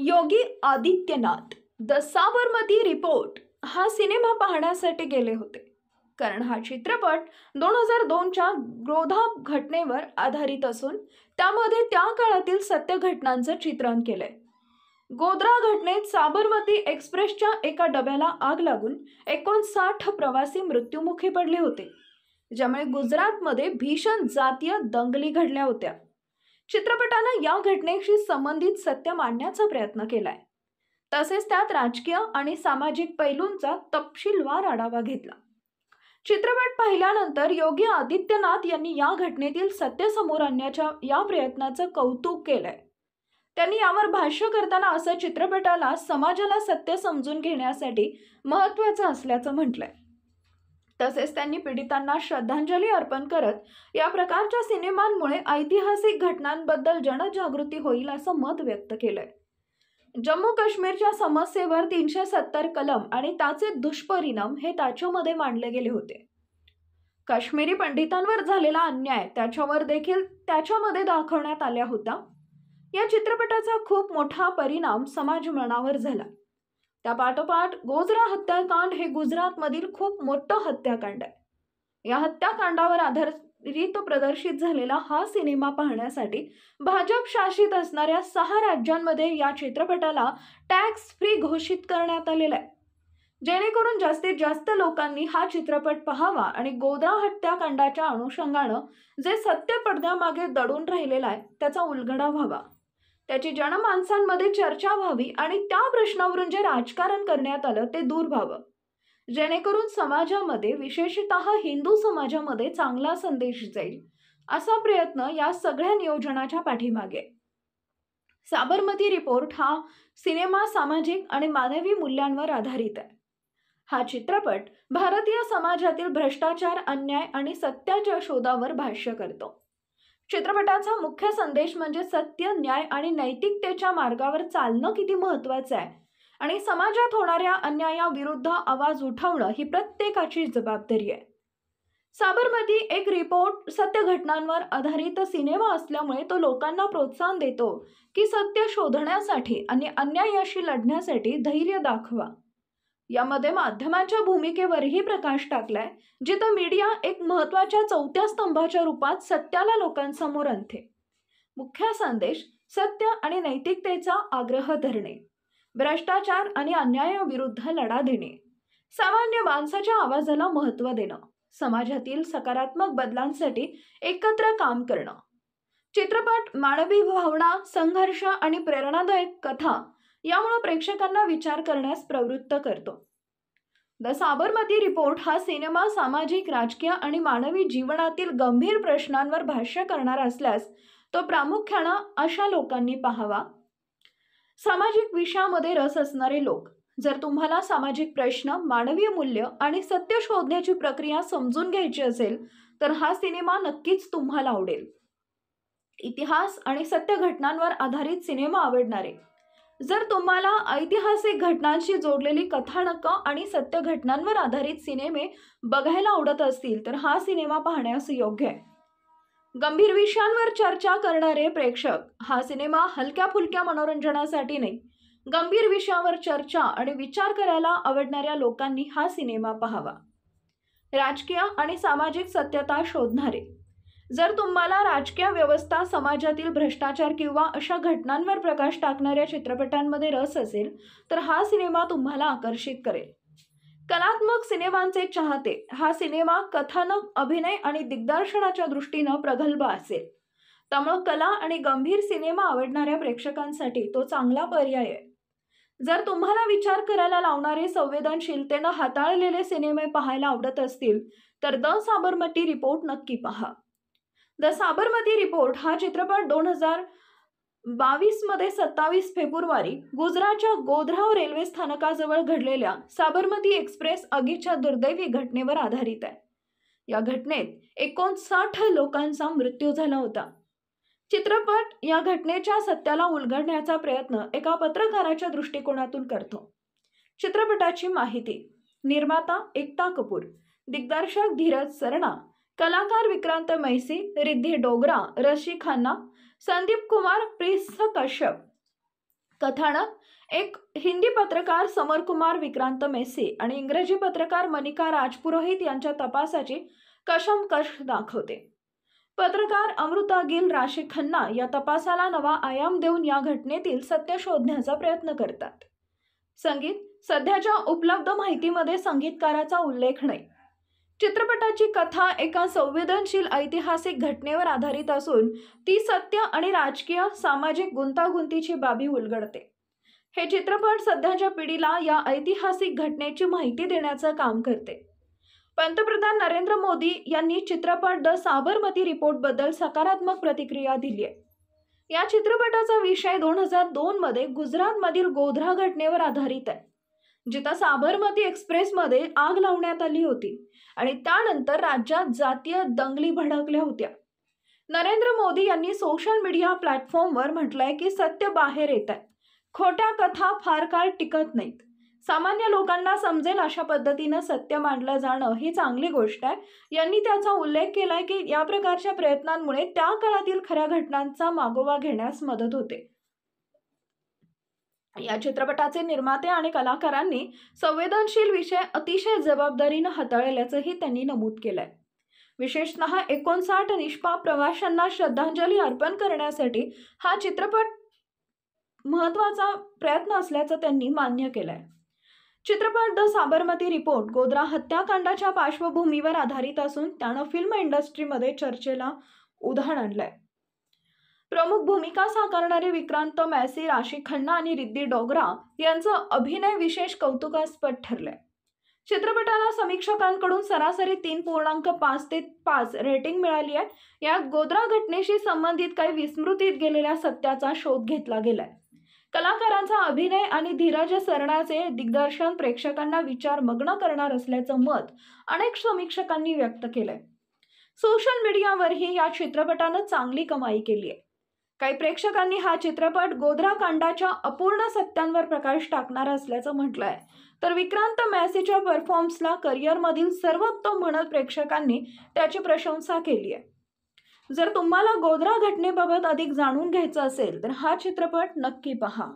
Yogi Adityanath the Sabarmati report हा cinema पाहण्यासाठी गेले होते, कारण हा चित्रपट 2002च्या गोधा घटनेवर आधारित असून त्यामध्ये त्या काळातील सत्य घटनांचं चित्रण केलंय। गोध्रा घटनेत साबरमती एक्सप्रेसच्या एका डब्याला आग लागून 59 प्रवासी मृत्युमुखी पडले होते, ज्यामुळे गुजरातमध्ये भीषण जातीय दंगली घडल्या होत्या। चित्रपटाने या घटनेशी संबंधित सत्य मांडण्याचा प्रयत्न केलाय, तसेच त्यात राजकीय आणि सामाजिक पैलूंचा तपशीलवार आढावा घेतला। चित्रपट पाहिल्यानंतर योगी आदित्यनाथ यांनी या घटनेतील सत्य समोर आणण्याच्या या प्रयत्नाचं कौतुक केलंय। त्यांनी यावर भाष्य करताना असं चित्रपटाला समाजाला सत्य समजून घेण्यासाठी महत्त्वाचं असल्याचं म्हटलंय। तसेच त्यांनी पीडितांना श्रद्धांजली अर्पण करत या प्रकारच्या सिनेमांमुळे ऐतिहासिक घटनांबद्दल जनजागृती होईल असं मत व्यक्त केलंय। जम्मू काश्मीरच्या समस्येवर 370 कलम आणि त्याचे दुष्परिणाम हे त्याच्यामध्ये मांडले गेले होते। काश्मीरी पंडितांवर झालेला अन्याय त्याच्यावर देखील त्याच्यामध्ये दाखवण्यात आला होता। या चित्रपटाचा खूप मोठा परिणाम समाजमनावर झाला। त्या पाठोपाठ गोध्रा हत्याकांड हे गुजरातमधील खूप मोठं हत्याकांड आहे। या हत्याकांडावर आधारित प्रदर्शित झालेला हा सिनेमा पाहण्यासाठी भाजप शासित असणाऱ्या 6 राज्यांमध्ये या चित्रपटाला टॅक्स फ्री घोषित करण्यात आलेला आहे, जेणेकरून जास्तीत जास्त लोकांनी हा चित्रपट पाहावा आणि गोध्रा हत्याकांडाच्या अनुषंगानं जे सत्य पडद्यामागे दडून राहिलेलं आहे त्याचा उलगडा व्हावा, त्याची जनमानसांमध्ये चर्चा व्हावी आणि त्या प्रश्नावरून जे राजकारण करण्यात आलं ते दूर व्हावं, जेणेकरून समाजामध्ये विशेषतः हिंदू समाजामध्ये चांगला संदेश जाईल, असा प्रयत्न या सगळ्या नियोजनाच्या पाठीमागे। साबरमती रिपोर्ट हा सिनेमा सामाजिक आणि मानवी मूल्यांवर आधारित आहे। हा चित्रपट भारतीय समाजातील भ्रष्टाचार, अन्याय आणि सत्याच्या शोधावर भाष्य करतो। चित्रपटाचा मुख्य संदेश म्हणजे सत्य, न्याय आणि नैतिकतेच्या मार्गावर चालणं किती महत्त्वाचं आहे आणि समाजात होणाऱ्या अन्यायाविरुद्ध आवाज उठवणं ही प्रत्येकाची जबाबदारी आहे। साबरमती एक रिपोर्ट सत्य घटनांवर आधारित सिनेमा असल्यामुळे तो लोकांना प्रोत्साहन देतो की सत्य शोधण्यासाठी आणि अन्यायाशी लढण्यासाठी धैर्य दाखवा। यामध्ये माध्यमाच्या भूमिकेवरही प्रकाश टाकलाय, जिथं मीडिया एक महत्त्वाच्या चौथ्या स्तंभाच्या रूपात सत्याला लोकांसमोर आणते। मुख्य संदेश सत्य आणि नैतिकतेचा आग्रह धरणे, भ्रष्टाचार आणि अन्यायाविरुद्ध लढा देणे, सामान्य माणसाच्या आवाजाला महत्त्व देणं, समाजातील सकारात्मक बदलांसाठी एकत्र काम करणं। चित्रपट मानवी भावना, संघर्ष आणि प्रेरणादायक कथा यामुळे प्रेक्षकांना विचार करण्यास प्रवृत्त करतो। द साबरमती रिपोर्ट हा सिनेमा सामाजिक, राजकीय आणि मानवी जीवनातील गंभीर प्रश्नांवर भाष्य करणारा असल्यास तो प्रामुख्याने अशा लोकांनी पाहावा। सामाजिक विषयामध्ये रस असणारे लोक, जर तुम्हाला सामाजिक प्रश्न, मानवीय मूल्य आणि सत्य शोधण्याची प्रक्रिया समजून घ्यायची असेल तर हा सिनेमा नक्कीच तुम्हाला आवडेल। इतिहास आणि सत्य घटनांवर आधारित सिनेमा आवडणारे, जर तुम्हाला ऐतिहासिक घटनांशी जोडलेली कथानकं आणि सत्य घटनांवर आधारित सिनेमे बघायला आवडत असतील तर हा सिनेमा पाहण्यास योग्य आहे। गंभीर विषयांवर चर्चा करणारे प्रेक्षक, हा सिनेमा हलक्या फुलक्या मनोरंजनासाठी नाही, गंभीर विषयावर चर्चा आणि विचार करायला आवडणाऱ्या लोकांनी हा सिनेमा पाहावा। राजकीय आणि सामाजिक सत्यता शोधणारे, जर तुम्हाला राजकीय व्यवस्था, समाजातील भ्रष्टाचार किंवा अशा घटनांवर प्रकाश टाकणाऱ्या चित्रपटांमध्ये रस असेल तर हा सिनेमा तुम्हाला आकर्षित करेल। कलात्मक सिनेमांचे चाहते, हा सिनेमा कथानक, अभिनय आणि दिग्दर्शनाच्या दृष्टीने प्रगल्भ असेल, त्यामुळे कला आणि गंभीर सिनेमा आवडणाऱ्या प्रेक्षकांसाठी तो चांगला पर्याय आहे। जर तुम्हाला विचार करायला लावणारे, संवेदनशीलतेने हाताळलेले सिनेमे पाहायला आवडत असतील तर द साबरमती रिपोर्ट नक्की पहा। द साबरमती रिपोर्ट हा चित्रपट 2022 मध्ये 27 फेब्रुवारी गुजरातच्या गोध्रा रेल्वे स्थानकाजवळ घडलेल्या साबरमती एक्सप्रेस आगीच्या दुर्दैवी घटनेवर आधारित आहे। या घटनेत 59 लोकांचा मृत्यू झाला होता। चित्रपट या घटनेच्या सत्याला उलगडण्याचा प्रयत्न एका पत्रकाराच्या दृष्टिकोनातून करतो। चित्रपटाची माहिती, निर्माता एकता कपूर, दिग्दर्शक धीरज सरना, कलाकार विक्रांत मैसी, रिद्धी डोगरा, ऋषि खन्ना, संदीप कुमार, प्रिंस कश्यप। कथानक एक हिंदी पत्रकार समरकुमार विक्रांत मेसी आणि इंग्रजी पत्रकार मनिका राजपुरोहित यांच्या तपासाची कशमकश दाखवते. पत्रकार अमृता गिल राशी खन्ना या तपासाला नवा आयाम देऊन या घटनेतील सत्य शोधण्याचा प्रयत्न करतात. संगीत सध्याच्या उपलब्ध माहितीमध्ये संगीतकाराचा उल्लेख नाही. चित्रपटाची कथा एका संवेदनशील ऐतिहासिक घटनेवर आधारित असून ती सत्य आणि राजकीय सामाजिक गुंतागुंतीची बाबी उलगडते. हे चित्रपट सध्याच्या पिढीला या ऐतिहासिक घटनेची माहिती देण्याचं काम करते. पंतप्रधान नरेंद्र मोदी यांनी चित्रपट द साबरमती रिपोर्टबद्दल सकारात्मक प्रतिक्रिया दिली आहे. या चित्रपटाचा विषय 2002 मध्ये गुजरातमधील गोध्रा घटनेवर आधारित आहे, जिथं साबरमती एक्सप्रेसमध्ये आग लावण्यात आली होती आणि त्यानंतर राज्यात जातीय दंगली भडकल्या होत्या. नरेंद्र मोदी यांनी सोशल मीडिया प्लॅटफॉर्मवर म्हटलंय की सत्य बाहेर येत आहे. खोट्या कथा फार काळ टिकत नाहीत. सामान्य लोकांना समजेल अशा पद्धतीनं सत्य मांडलं जाणं ही चांगली गोष्ट आहे. यांनी त्याचा उल्लेख केलाय की या प्रकारच्या प्रयत्नांमुळे त्या काळातील खऱ्या घटनांचा मागोवा घेण्यास मदत होते. या चित्रपटाचे निर्माते आणि कलाकारांनी संवेदनशील विषय अतिशय जबाबदारीनं हाताळल्याचंही त्यांनी नमूद केलंय. विशेषतः 59 निष्पाप प्रवाशांना श्रद्धांजली अर्पण करण्यासाठी हा चित्रपट महत्त्वाचा प्रयत्न असल्याचं त्यांनी मान्य केलंय. चित्रपट द साबरमती रिपोर्ट गोध्रा हत्याकांडाच्या पार्श्वभूमीवर आधारित असून त्यानं फिल्म इंडस्ट्रीमध्ये चर्चेला उधाण आणलंय. प्रमुख भूमिका साकारणारे विक्रांत मेसी, राशी खन्ना आणि रिद्धी डोगरा यांचं अभिनय विशेष कौतुकास्पद ठरलंय. चित्रपटाला समीक्षकांकडून सरासरी 3.5 ते 5 रेटिंग मिळाली आहे. यात गोध्रा घटनेशी संबंधित काही विस्मृतीत गेलेल्या सत्याचा शोध घेतला गेलाय. कलाकारांचा अभिनय आणि धीरज सरणाचे दिग्दर्शन प्रेक्षकांना विचारमग्न करणार असल्याचं मत अनेक समीक्षकांनी व्यक्त केलंय. सोशल मीडियावरही या चित्रपटानं चांगली कमाई केली आहे. काही प्रेक्षकांनी हा चित्रपट गोध्रा कांडाच्या अपूर्ण सत्यांवर प्रकाश टाकणार असल्याचं म्हटलंय. तर विक्रांत मेसीच्या परफॉर्मन्सला करिअरमधील सर्वोत्तम म्हणत प्रेक्षकांनी त्याची प्रशंसा केली आहे. जर तुम्हाला गोध्रा घटनेबाबत अधिक जाणून घ्यायचं असेल तर हा चित्रपट नक्की पहा.